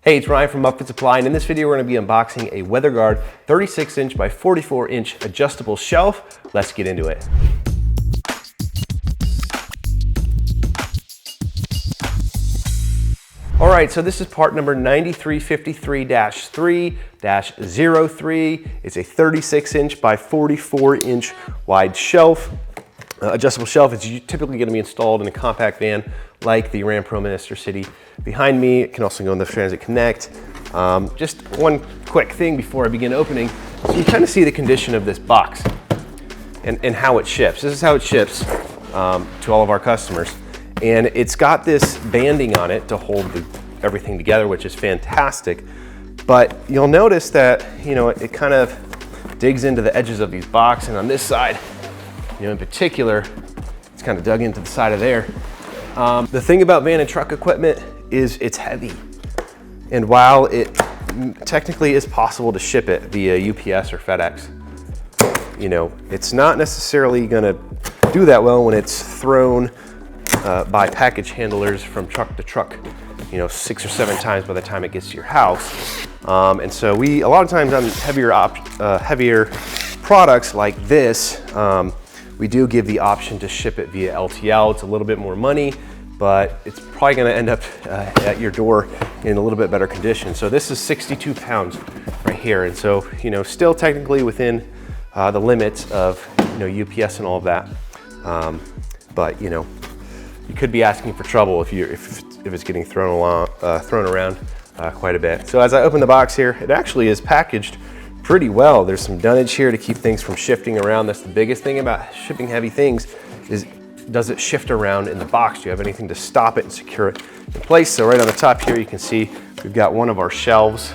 Hey, it's Ryan from Upfit Supply, and in this video we're going to be unboxing a WeatherGuard 36-inch by 44-inch adjustable shelf. Let's get into it. All right, so this is part number 9353-3-03. It's a 36-inch by 44-inch wide shelf. Adjustable shelf is typically going to be installed in a compact van like the RAM ProMaster City behind me. It can also go in the Transit Connect. Just one quick thing before I begin opening. So you kind of see the condition of this box and how it ships. This is how it ships to all of our customers. And it's got this banding on it to hold everything together, which is fantastic. But you'll notice that, it kind of digs into the edges of these boxes. And on this side, in particular, it's kind of dug into the side of there. The thing about van and truck equipment is it's heavy. And while it technically is possible to ship it via UPS or FedEx, it's not necessarily gonna do that well when it's thrown by package handlers from truck to truck, 6 or 7 times by the time it gets to your house. And so a lot of times on heavier products like this, we do give the option to ship it via LTL. It's a little bit more money, but it's probably gonna end up at your door in a little bit better condition. So this is 62 pounds right here. And so, still technically within the limits of, UPS and all of that. But, you could be asking for trouble if it's getting thrown around quite a bit. So as I open the box here, it actually is packaged pretty well. There's some dunnage here to keep things from shifting around. That's the biggest thing about shipping heavy things is, does it shift around in the box? Do you have anything to stop it and secure it in place? So right on the top here, you can see we've got one of our shelves.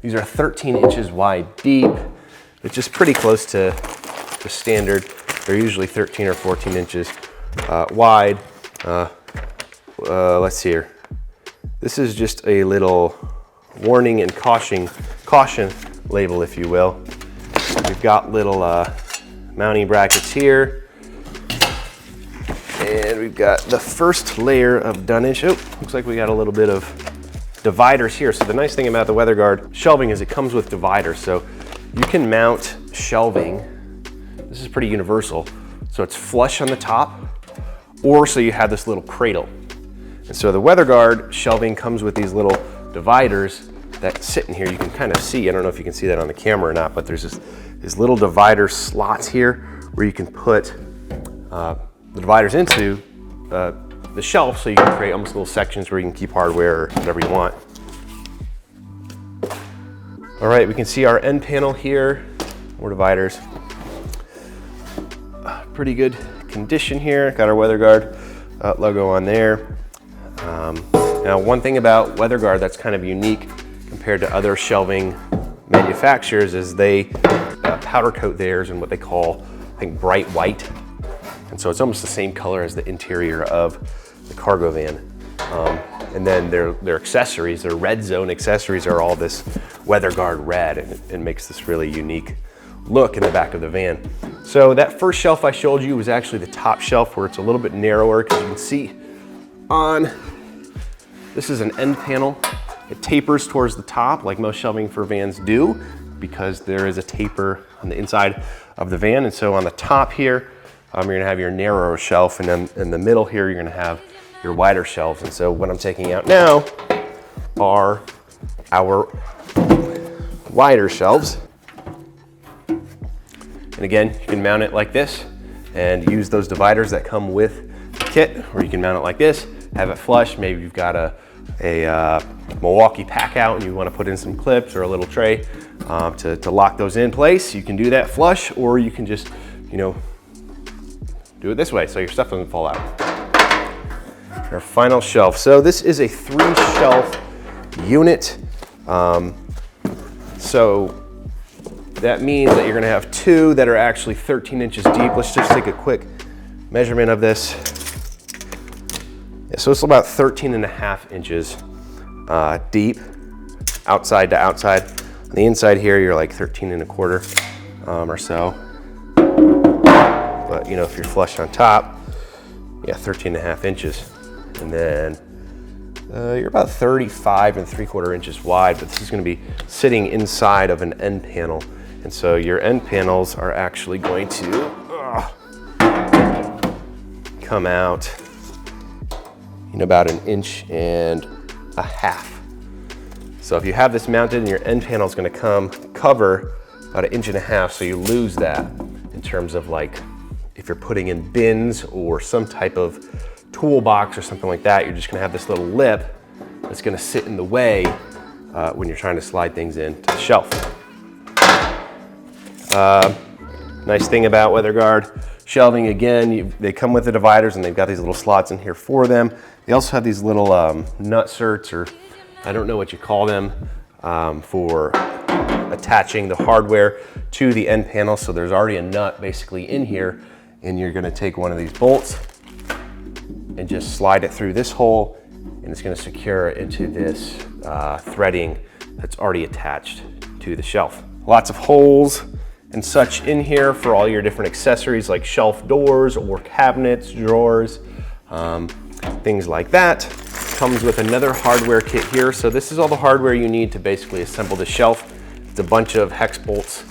These are 13 inches wide deep, which is pretty close to the standard. They're usually 13 or 14 inches wide. Let's see here. This is just a little warning and caution label, if you will. We've got little mounting brackets here. And we've got the first layer of dunnage. Oh, looks like we got a little bit of dividers here. So the nice thing about the WeatherGuard shelving is it comes with dividers. So you can mount shelving. This is pretty universal. So it's flush on the top, or so you have this little cradle. And so the WeatherGuard shelving comes with these little dividers that sit in here. You can kind of see, I don't know if you can see that on the camera or not, but there's these little divider slots here where you can put the dividers into the shelf, so you can create almost little sections where you can keep hardware or whatever you want. All right, we can see our end panel here, more dividers. Pretty good condition here. Got our WeatherGuard logo on there. Now, one thing about WeatherGuard that's kind of unique compared to other shelving manufacturers is they powder coat theirs in what they call, I think, bright white. And so it's almost the same color as the interior of the cargo van. And then their accessories, their red zone accessories, are all this WeatherGuard red, and it makes this really unique look in the back of the van. So that first shelf I showed you was actually the top shelf, where it's a little bit narrower, because you can see this is an end panel. It tapers towards the top like most shelving for vans do, because there is a taper on the inside of the van. And so on the top here, you're gonna have your narrower shelf, and then in the middle here, you're gonna have your wider shelves. And so what I'm taking out now are our wider shelves. And again, you can mount it like this and use those dividers that come with the kit, or you can mount it like this, have it flush. Maybe you've got a Milwaukee pack out and you want to put in some clips or a little tray to lock those in place. You can do that flush, or you can just, do it this way so your stuff doesn't fall out. Our final shelf. So this is a 3-shelf unit. So that means that you're going to have 2 that are actually 13 inches deep. Let's just take a quick measurement of this. So it's about 13.5 inches deep, outside to outside. On the inside here, you're like 13.25 or so. But if you're flush on top, yeah, 13.5 inches. And then You're about 35 3/4 inches wide, but this is going to be sitting inside of an end panel. And so your end panels are actually going to come out in about 1.5 inches. So if you have this mounted and your end panel is going to cover about 1.5 inches, so you lose that in terms of like if you're putting in bins or some type of toolbox or something like that, you're just going to have this little lip that's going to sit in the way when you're trying to slide things into the shelf. Nice thing about weatherguard shelving, again, they come with the dividers and they've got these little slots in here for them. They also have these little nutserts, or I don't know what you call them, for attaching the hardware to the end panel. So there's already a nut basically in here, and you're going to take one of these bolts and just slide it through this hole, and it's going to secure it into this threading that's already attached to the shelf. Lots of holes and such in here for all your different accessories like shelf doors or cabinets, drawers, things like that. Comes with another hardware kit here. So this is all the hardware you need to basically assemble the shelf. It's a bunch of hex bolts,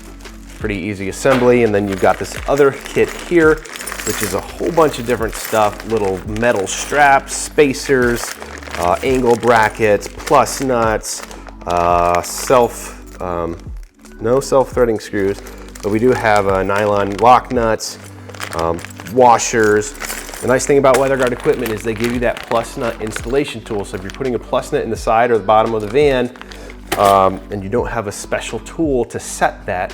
pretty easy assembly. And then you've got this other kit here, which is a whole bunch of different stuff, little metal straps, spacers, angle brackets, plus nuts, no self-threading screws, but we do have nylon lock nuts, washers. The nice thing about weatherguard equipment is they give you that plus nut installation tool. So if you're putting a plus nut in the side or the bottom of the van, and you don't have a special tool to set that,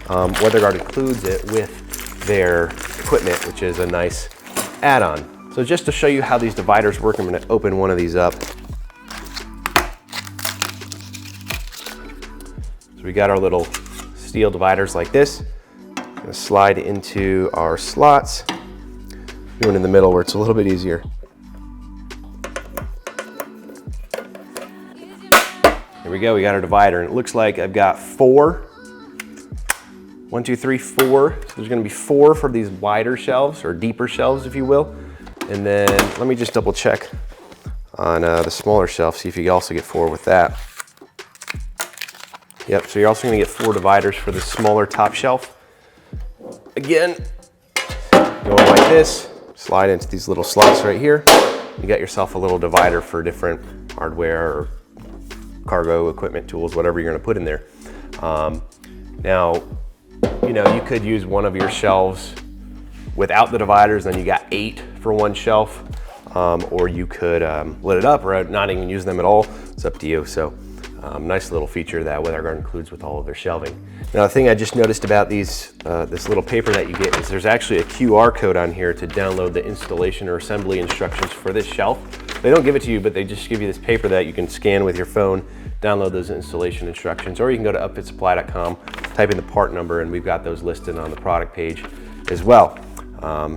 weatherguard includes it with their equipment, which is a nice add-on. So just to show you how these dividers work, I'm going to open one of these up. So we got our little steel dividers like this. Going to slide into our slots. Doing in the middle where it's a little bit easier. Here we go, we got our divider, and it looks like I've got 4. 1, 2, 3, 4. So there's gonna be 4 for these wider shelves, or deeper shelves, if you will. And then let me just double check on the smaller shelf, see if you can also get 4 with that. Yep, so you're also gonna get 4 dividers for the smaller top shelf. Again, going like this. Slide into these little slots right here. You got yourself a little divider for different hardware or cargo equipment, tools, whatever you're gonna put in there. Now, you know, you could use one of your shelves without the dividers, then you got 8 for one shelf, or you could lit it up or not even use them at all. It's up to you. So nice little feature that weatherguard includes with all of their shelving. Now, the thing I just noticed about these, this little paper that you get is there's actually a QR code on here to download the installation or assembly instructions for this shelf. They don't give it to you, but they just give you this paper that you can scan with your phone, download those installation instructions, or you can go to upfitsupply.com, type in the part number, and we've got those listed on the product page as well.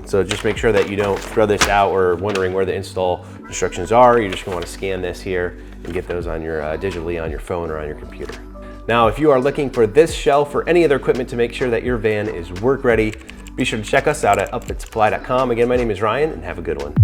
So just make sure that you don't throw this out or wondering where the install instructions are. You're just gonna wanna scan this here and get those on your digitally on your phone or on your computer. Now, if you are looking for this shelf or any other equipment to make sure that your van is work ready, be sure to check us out at upfitsupply.com. Again, my name is Ryan, and have a good one.